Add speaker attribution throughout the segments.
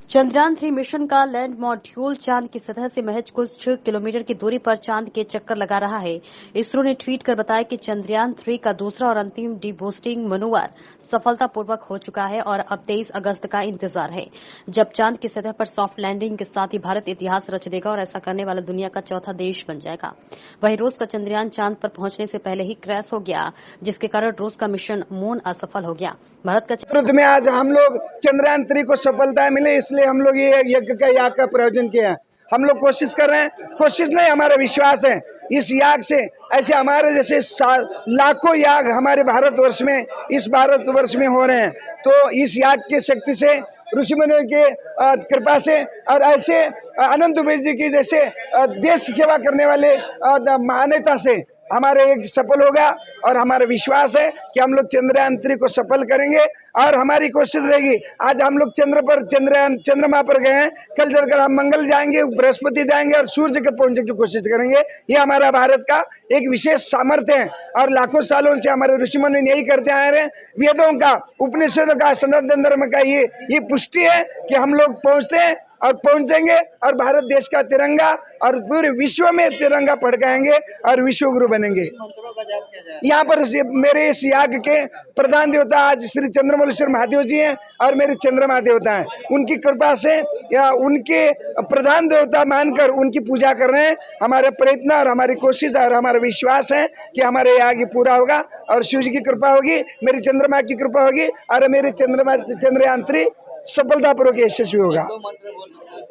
Speaker 1: Chandrayaan-3 mission का land module चांद की सतह से महज कुछ किलोमीटर की दूरी पर चांद के चक्कर लगा रहा है। इसरो ने ट्वीट कर बताया कि चंद्रयान-3 का दूसरा और अंतिम डीबूस्टिंग मनोवर सफलतापूर्वक हो चुका है और अब 23 अगस्त का इंतजार है, जब चांद की सतह पर सॉफ्ट लैंडिंग के साथ ही भारत इतिहास रच देगा और ऐसा करने वाला दुनिया का चौथा देश बन जाएगा। वहीं रूस का चंद्रयान चांद पर पहुंचने से पहले ही क्रैश हो गया, जिसके कारण रूस का मिशन मून असफल हो गया। भारत का
Speaker 2: में आज हम लोग चंद्रयान-3 को सफलता मिले, इसलिए हम लोग ये यज्ञ का याग का प्रयोजन किया है। हम लोग कोशिश कर रहे हैं, कोशिश नहीं हमारा विश्वास है, इस याग से ऐसे हमारे जैसे लाखों याग हमारे भारतवर्ष में, इस भारतवर्ष में हो रहे हैं। तो इस याग की शक्ति से, ऋषि मुनियों के कृपा से और ऐसे अनंत दुबे जी की जैसे देश सेवा करने वाले मान्यता से हमारे एक सफल होगा और हमारा विश्वास है कि हम लोग चंद्रयान-3 को सफल करेंगे और हमारी कोशिश रहेगी। आज हम लोग चंद्रमा पर गए हैं, कल चलकर हम मंगल जाएंगे, बृहस्पति जाएंगे और सूर्य के पहुंचने की कोशिश करेंगे। ये हमारा भारत का एक विशेष सामर्थ्य है और लाखों सालों से हमारे ऋषि मुनि यही करते आए रहे। वेदों का, उपनिषदों का, सनातन धर्म का ये पुष्टि है कि हम लोग पहुंचते हैं और पहुंचेंगे और भारत देश का तिरंगा और पूरे विश्व में तिरंगा फड़काएंगे और विश्व गुरु बनेंगे। यहाँ पर मेरे इस याग के प्रधान देवता आज श्री चंद्रमौलेश्वर महादेव जी हैं और मेरे चंद्रमा देवता हैं। उनकी कृपा से या उनके प्रधान देवता मानकर उनकी पूजा कर रहे हैं। हमारे प्रयत्न और हमारी कोशिश और हमारा विश्वास है कि हमारे याग पूरा होगा और शिव जी की कृपा होगी, मेरी चंद्रमा की कृपा होगी और मेरे चंद्रयान-3 सफलतापूर्वक यशस्वी होगा।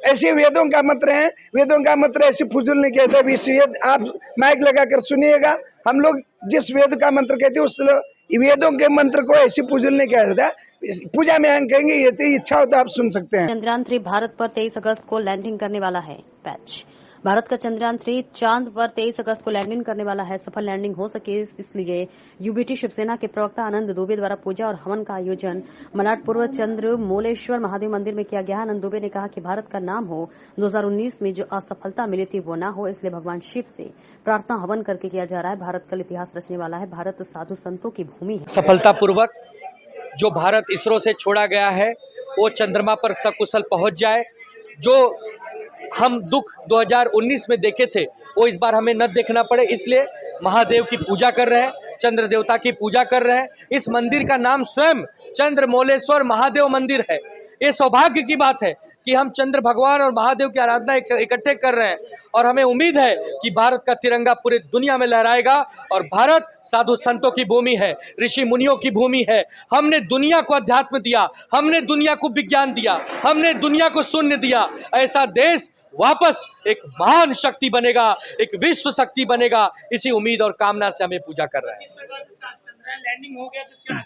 Speaker 2: ऐसे वेदों का मंत्र है, वेदों का मंत्र ऐसे फुजूल नहीं कहते। अभी इस वेद आप माइक लगाकर सुनिएगा, हम लोग जिस वेद का मंत्र कहते हैं उस वेदों के मंत्र को ऐसे फुजूल नहीं कहा जाता। पूजा में हम कहेंगे, ये इच्छा होता आप सुन सकते हैं।
Speaker 1: चंद्रयान-3 भारत पर 23 अगस्त को लैंडिंग करने वाला है। पैच भारत का चंद्रयान-3 चांद पर 23 अगस्त को लैंडिंग करने वाला है। सफल लैंडिंग हो सके इसलिए यूबीटी शिवसेना के प्रवक्ता आनंद दुबे द्वारा पूजा और हवन का आयोजन मलाड पूर्व चंद्रमौलेश्वर महादेव मंदिर में किया गया। आनंद दुबे ने कहा कि भारत का नाम हो 2019 में जो असफलता मिली थी वो ना हो, इसलिए भगवान शिव से प्रार्थना हवन करके किया जा रहा है। भारत कल इतिहास रचने वाला है, भारत साधु संतों की भूमि है।
Speaker 3: सफलतापूर्वक जो भारत इसरो से छोड़ा गया है वो चंद्रमा पर सकुशल पहुंच जाए। जो हम दुख 2019 में देखे थे वो इस बार हमें न देखना पड़े, इसलिए महादेव की पूजा कर रहे हैं, चंद्र देवता की पूजा कर रहे हैं। इस मंदिर का नाम स्वयं चंद्रमौलेश्वर महादेव मंदिर है। ये सौभाग्य की बात है कि हम चंद्र भगवान और महादेव की आराधना इकट्ठे कर रहे हैं और हमें उम्मीद है कि भारत का तिरंगा पूरी दुनिया में लहराएगा। और भारत साधु संतों की भूमि है, ऋषि मुनियों की भूमि है। हमने दुनिया को अध्यात्म दिया, हमने दुनिया को विज्ञान दिया, हमने दुनिया को शून्य दिया। ऐसा देश वापस एक महान शक्ति बनेगा, एक विश्व शक्ति बनेगा। इसी उम्मीद और कामना से हमें पूजा कर रहे हैं।
Speaker 4: लैंडिंग हो गया तो क्या?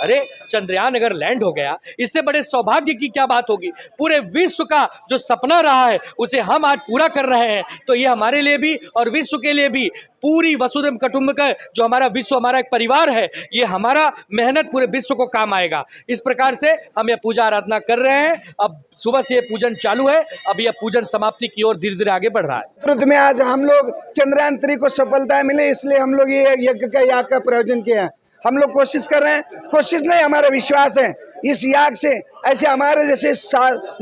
Speaker 3: अरे चंद्रयान अगर लैंड हो गया, इससे बड़े सौभाग्य की क्या बात होगी। पूरे विश्व का जो सपना रहा है उसे हम आज पूरा कर रहे हैं, तो ये हमारे लिए भी और विश्व के लिए भी, पूरी वसुधैव कुटुंबकम जो हमारा विश्व, हमारा एक परिवार है, ये हमारा मेहनत पूरे विश्व को काम आएगा। इस प्रकार से हम ये पूजा आराधना कर रहे हैं। अब सुबह से ये पूजन चालू है, अब यह पूजन समाप्ति की ओर धीरे धीरे आगे बढ़ रहा है।
Speaker 2: में आज हम लोग चंद्रयान-3 को सफलता मिले, इसलिए हम लोग ये यज्ञ का याग का प्रयोजन किया है। हम लोग कोशिश कर रहे हैं, कोशिश नहीं हमारा विश्वास है, इस याग से ऐसे हमारे जैसे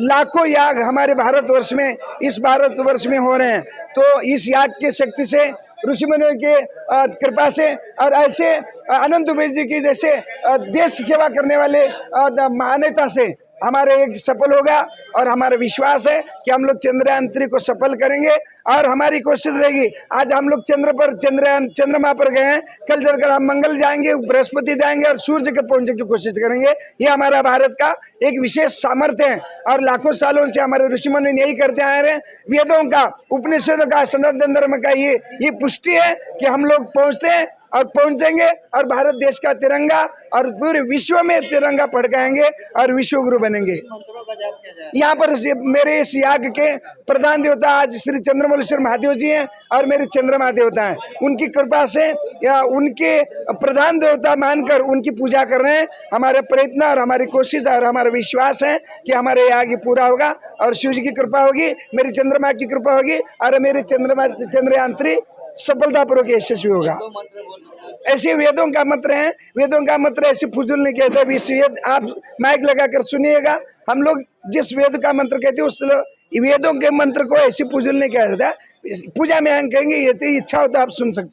Speaker 2: लाखों याग हमारे भारतवर्ष में, इस भारतवर्ष में हो रहे हैं। तो इस याग की शक्ति से, ऋषि मुनियों के कृपा से और ऐसे अनंत दुबे जी की जैसे देश सेवा करने वाले मान्यता से हमारे एक सफल होगा और हमारा विश्वास है कि हम लोग चंद्रयान-3 को सफल करेंगे और हमारी कोशिश रहेगी। आज हम लोग चंद्रमा पर गए हैं, कल चलकर हम मंगल जाएंगे, बृहस्पति जाएंगे और सूर्य के पहुंचने की कोशिश करेंगे। ये हमारा भारत का एक विशेष सामर्थ्य है और लाखों सालों से हमारे ऋषि मुनि यही करते आए रहे। वेदों का, उपनिषदों का, सनातन धर्म का ये पुष्टि है कि हम लोग पहुंचते हैं और पहुंचेंगे और भारत देश का तिरंगा और पूरे विश्व में तिरंगा फड़काएंगे और विश्व गुरु बनेंगे। यहाँ पर मेरे इस याग के प्रधान देवता आज श्री चंद्रमौलेश्वर महादेव जी हैं और मेरे चंद्रमा देवता हैं। उनकी कृपा से या उनके प्रधान देवता मानकर उनकी पूजा कर रहे हैं। हमारे प्रयत्न और हमारी कोशिश और हमारा विश्वास है कि हमारे याग पूरा होगा और शिव जी की कृपा होगी, मेरी चंद्रमा की कृपा होगी और मेरे चंद्रयान-3 सफलतापूर्वक यशस्वी होगा। ऐसे वेदों का मंत्र है, वेदों का मंत्र ऐसे फुजूल नहीं कहते। अभी इस वेद आप माइक लगाकर सुनिएगा, हम लोग जिस वेद का मंत्र कहते हैं उस वेदों के मंत्र को ऐसे फुजूल नहीं कहा जाता। पूजा में हम कहेंगे, ये इच्छा हो तो आप सुन सकते हैं।